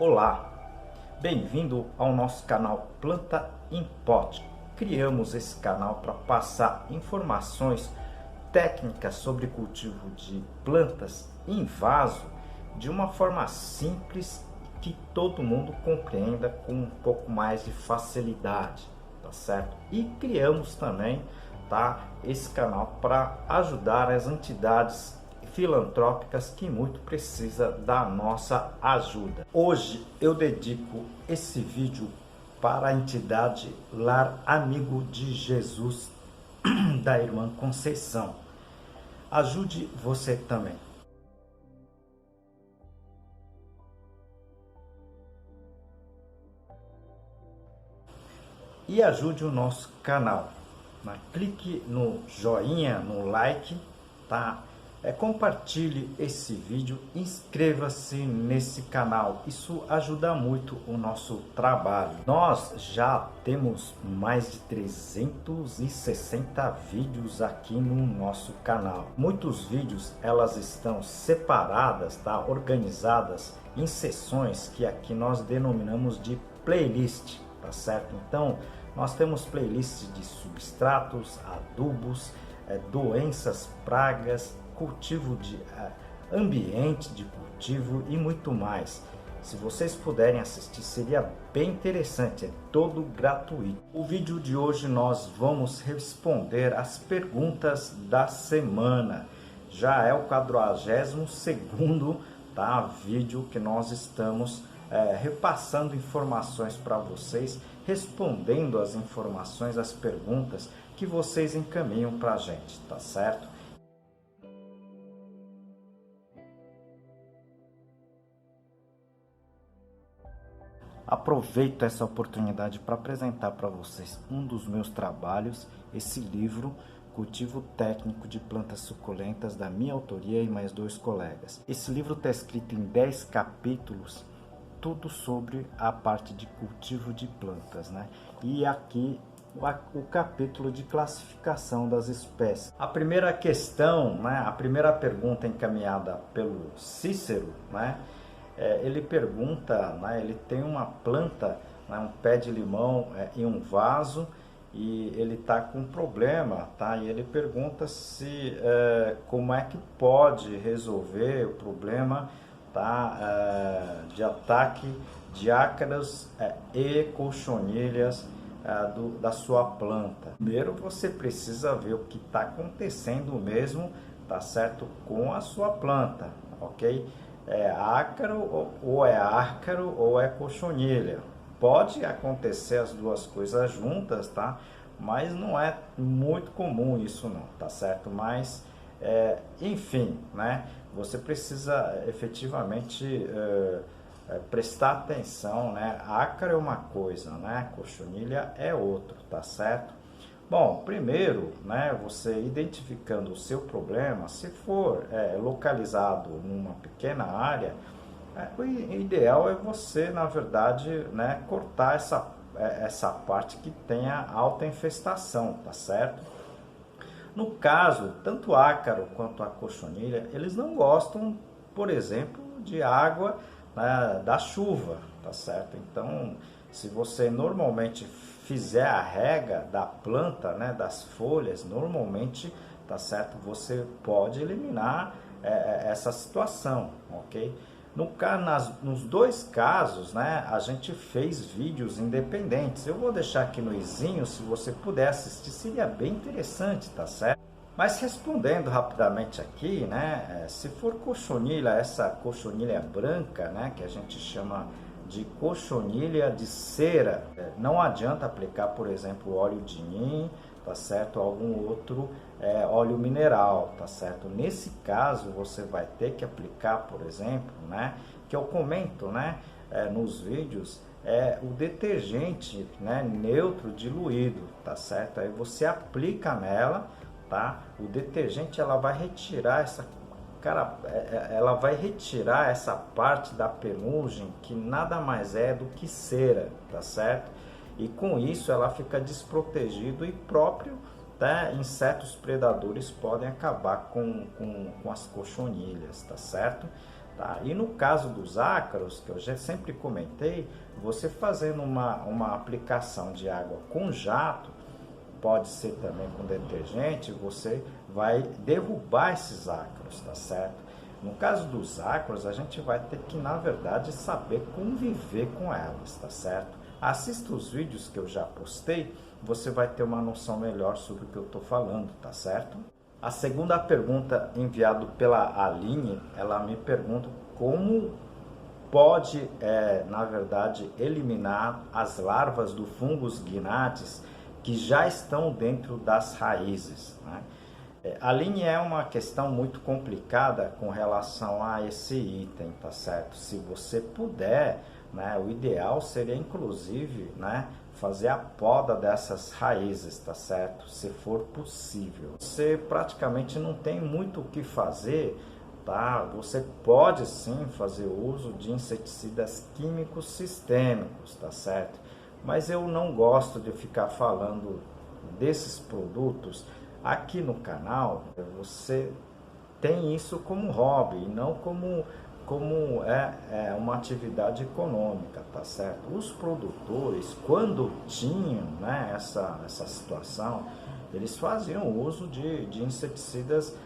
Olá, bem-vindo ao nosso canal Planta em Pote. Criamos esse canal para passar informações técnicas sobre cultivo de plantas em vaso de uma forma simples que todo mundo compreenda com um pouco mais de facilidade, tá certo? E criamos também, esse canal para ajudar as entidades filantrópicas que muito precisa da nossa ajuda. Hoje eu dedico esse vídeo para a entidade Lar Amigo de Jesus da irmã Conceição. Ajude você também. E ajude o nosso canal. Clique no joinha, no like, tá? Compartilhe esse vídeo, inscreva-se nesse canal, isso ajuda muito o nosso trabalho. Nós já temos mais de 360 vídeos aqui no nosso canal. Muitos vídeos elas estão separadas, organizadas em seções que aqui nós denominamos de playlist, tá certo? Então nós temos playlists de substratos, adubos, doenças, pragas, cultivo de ambiente de cultivo e muito mais. Se vocês puderem assistir, seria bem interessante, é todo gratuito. O vídeo de hoje nós vamos responder as perguntas da semana. Já é o 42º, vídeo que nós estamos repassando informações para vocês, respondendo as informações, as perguntas que vocês encaminham para a gente, tá certo? Aproveito essa oportunidade para apresentar para vocês um dos meus trabalhos, esse livro, Cultivo Técnico de Plantas Suculentas, da minha autoria e mais 2 colegas. Esse livro está escrito em 10 capítulos, tudo sobre a parte de cultivo de plantas, né? E aqui o capítulo de classificação das espécies. A primeira questão, a primeira pergunta encaminhada pelo Cícero, ele pergunta, ele tem uma planta, um pé de limão em um vaso e ele está com um problema, e ele pergunta se como é que pode resolver o problema de ataque de ácaros e cochonilhas da sua planta. Primeiro você precisa ver o que está acontecendo mesmo, tá certo, com a sua planta, ok? É ácaro ou é ácaro ou é cochonilha. Pode acontecer as duas coisas juntas, tá? Mas não é muito comum isso não, tá certo? Mas, enfim, você precisa efetivamente prestar atenção, Ácaro é uma coisa, cochonilha é outro, tá certo? Bom, primeiro, você identificando o seu problema, se for localizado numa pequena área, o ideal é você, na verdade, cortar essa parte que tenha alta infestação, tá certo? No caso, tanto o ácaro quanto a cochonilha, eles não gostam, por exemplo, de água da chuva, tá certo? Então, se você normalmente fizer a rega da planta, das folhas, normalmente, tá certo? Você pode eliminar essa situação, ok? Nos 2 casos, a gente fez vídeos independentes. Eu vou deixar aqui no izinho, se você puder assistir, seria bem interessante, tá certo? Mas respondendo rapidamente aqui, se for cochonilha, essa cochonilha branca, que a gente chama de cochonilha de cera, não adianta aplicar, por exemplo, óleo de nim, tá certo? Algum outro óleo mineral, tá certo? Nesse caso, você vai ter que aplicar, por exemplo, que eu comento, nos vídeos, o detergente, neutro diluído, tá certo? Aí você aplica nela, o detergente ela vai retirar ela vai retirar essa parte da penugem que nada mais é do que cera, tá certo? E com isso ela fica desprotegida e próprio insetos predadores podem acabar com as cochonilhas, tá certo? tá? E no caso dos ácaros, que eu já sempre comentei, você fazendo uma aplicação de água com jato, pode ser também com detergente, você vai derrubar esses ácaros, tá certo? No caso dos ácaros, a gente vai ter que, na verdade, saber conviver com elas, tá certo? Assista os vídeos que eu já postei, você vai ter uma noção melhor sobre o que eu estou falando, tá certo? A segunda pergunta enviada pela Aline, ela me pergunta como pode, na verdade, eliminar as larvas do fungos Gnats que já estão dentro das raízes, né? Aline, é uma questão muito complicada com relação a esse item, tá certo? Se você puder, né, o ideal seria inclusive, né, fazer a poda dessas raízes, tá certo? Se for possível. Você praticamente não tem muito o que fazer, tá? Você pode sim fazer uso de inseticidas químicos sistêmicos, tá certo? Mas eu não gosto de ficar falando desses produtos aqui no canal. Você tem isso como hobby e não como uma atividade econômica, tá certo? Os produtores, quando tinham, né, essa situação, eles faziam uso de inseticidas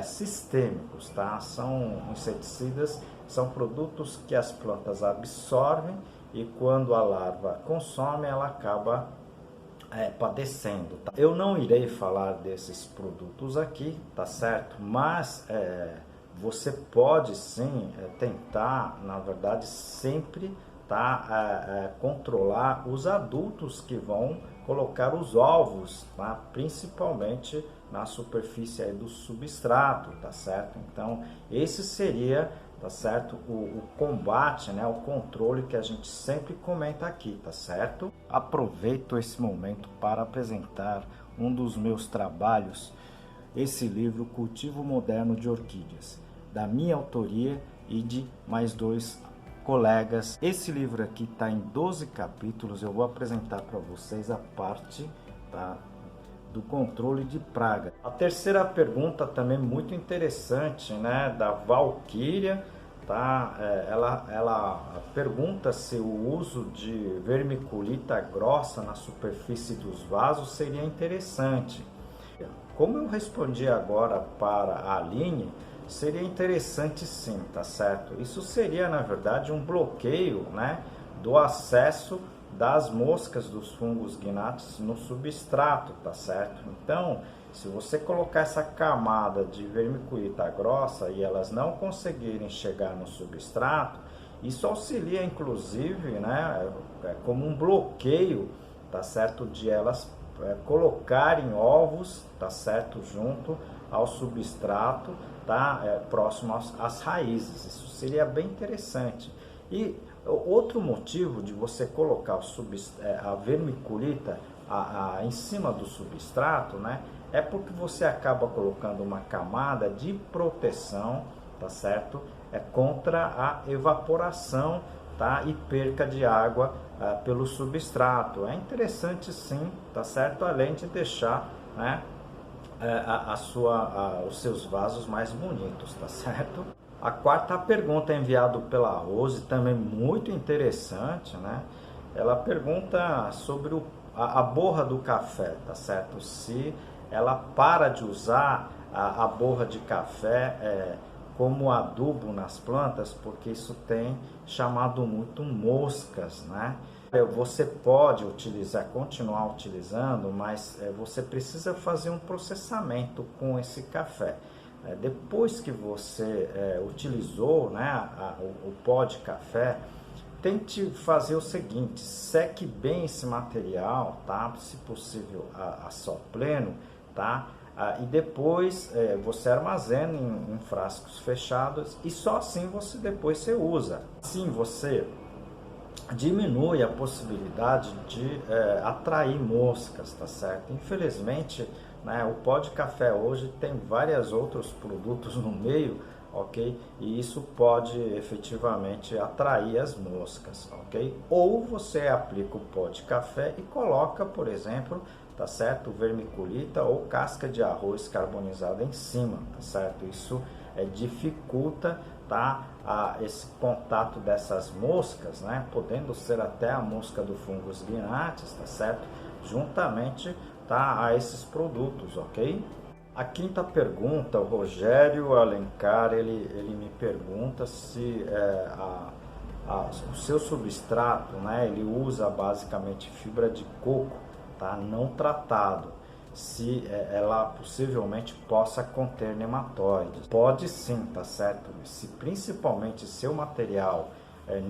sistêmicos, tá? São inseticidas, são produtos que as plantas absorvem e quando a larva consome, ela acaba padecendo, tá? Eu não irei falar desses produtos aqui, tá certo? Mas você pode sim tentar, na verdade, sempre controlar os adultos que vão colocar os ovos, tá? Principalmente na superfície aí do substrato, tá certo? Então, esse seria, tá certo, o combate, né, o controle que a gente sempre comenta aqui, tá certo? Aproveito esse momento para apresentar um dos meus trabalhos, esse livro Cultivo Moderno de Orquídeas, da minha autoria e de mais 2 colegas. Esse livro aqui está em 12 capítulos, eu vou apresentar para vocês a parte, tá, do controle de praga. A terceira pergunta também muito interessante, né, da Valquíria, tá? Ela pergunta se o uso de vermiculita grossa na superfície dos vasos seria interessante. Como eu respondi agora para a Aline, seria interessante sim, tá certo? Isso seria, na verdade, um bloqueio, né, do acesso das moscas dos fungos Gnats no substrato, tá certo? Então, se você colocar essa camada de vermiculita grossa e elas não conseguirem chegar no substrato, isso auxilia inclusive, né, como um bloqueio, tá certo, de elas colocarem ovos, tá certo, junto ao substrato, tá, próximo às raízes. Isso seria bem interessante. E outro motivo de você colocar a vermiculita em cima do substrato, né, é porque você acaba colocando uma camada de proteção, tá certo, contra a evaporação, tá, e perca de água pelo substrato. É interessante sim, tá certo, além de deixar, né, os seus vasos mais bonitos, tá certo? A quarta pergunta é enviada pela Rose, também muito interessante, né? Ela pergunta sobre a borra do café, tá certo? Se ela para de usar a borra de café como adubo nas plantas, porque isso tem chamado muito moscas, né? Você pode continuar utilizando, mas você precisa fazer um processamento com esse café. Depois que você utilizou, né, o pó de café, tente fazer o seguinte: seque bem esse material, tá? Se possível a sol pleno, tá? E depois você armazena em frascos fechados e só assim depois você usa. Assim você diminui a possibilidade de atrair moscas, tá certo? Infelizmente, né, o pó de café hoje tem vários outros produtos no meio, ok? E isso pode efetivamente atrair as moscas, ok? Ou você aplica o pó de café e coloca, por exemplo, tá certo, vermiculita ou casca de arroz carbonizada em cima, tá certo? Isso dificulta, tá, esse contato dessas moscas, né, podendo ser até a mosca do Fungus Gnathis, tá certo? Juntamente, tá, a esses produtos, ok? A quinta pergunta, o Rogério Alencar, ele me pergunta se o seu substrato, né, ele usa basicamente fibra de coco, tá, não tratado, se ela possivelmente possa conter nematóides. Pode sim, tá certo? Se principalmente seu material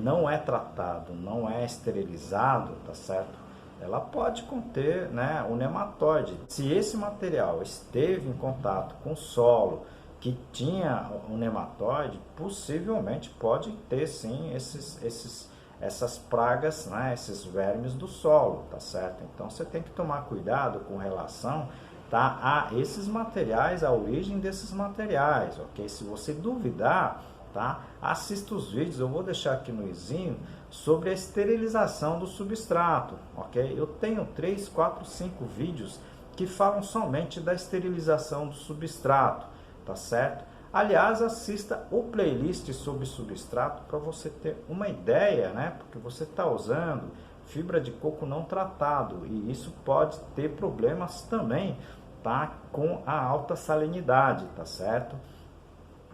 não é tratado, não é esterilizado, tá certo? Ela pode conter, né, o nematóide. Se esse material esteve em contato com o solo que tinha o nematóide, possivelmente pode ter sim essas pragas, né, esses vermes do solo, tá certo? Então você tem que tomar cuidado com relação, tá, a esses materiais, a origem desses materiais, ok? Se você duvidar, tá, assista os vídeos, eu vou deixar aqui no izinho, sobre a esterilização do substrato, ok? Eu tenho 3, 4, 5 vídeos que falam somente da esterilização do substrato, tá certo? Aliás, assista o playlist sobre substrato para você ter uma ideia, né? Porque você está usando fibra de coco não tratado e isso pode ter problemas também, tá? Com a alta salinidade, tá certo?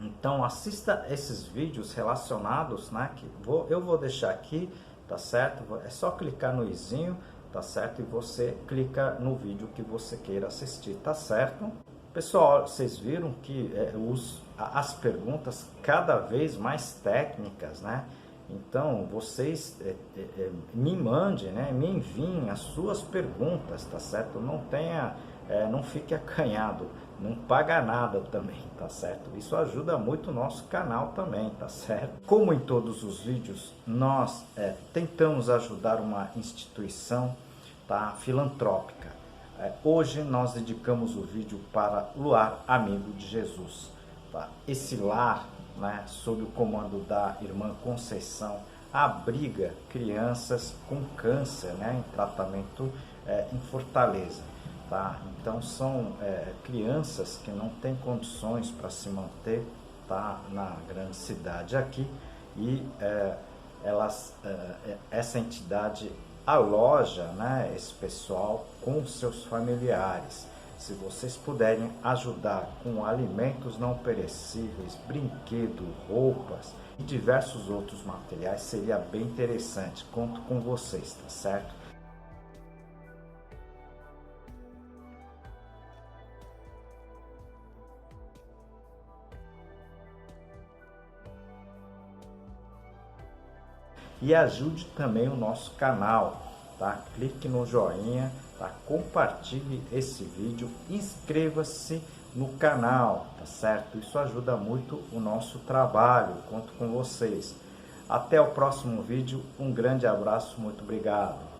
Então assista esses vídeos relacionados, né? Que eu vou deixar aqui, tá certo? É só clicar no izinho, tá certo? E você clica no vídeo que você queira assistir, tá certo? Pessoal, vocês viram que as perguntas cada vez mais técnicas, né? Então, vocês me mandem, né? Me enviem as suas perguntas, tá certo? Não fique acanhado, não paga nada também, tá certo? Isso ajuda muito o nosso canal também, tá certo? Como em todos os vídeos, nós tentamos ajudar uma instituição, tá, filantrópica. Hoje nós dedicamos o vídeo para o Lar Amigo de Jesus. Tá? Esse lar, né, sob o comando da irmã Conceição, abriga crianças com câncer, né, em tratamento em Fortaleza. Tá? Então são crianças que não têm condições para se manter, tá, na grande cidade aqui e essa entidade aloja, né, esse pessoal com seus familiares. Se vocês puderem ajudar com alimentos não perecíveis, brinquedos, roupas e diversos outros materiais, seria bem interessante. Conto com vocês, tá certo? E ajude também o nosso canal, tá? Clique no joinha, tá? Compartilhe esse vídeo, inscreva-se no canal, tá certo? Isso ajuda muito o nosso trabalho, conto com vocês. Até o próximo vídeo, um grande abraço, muito obrigado.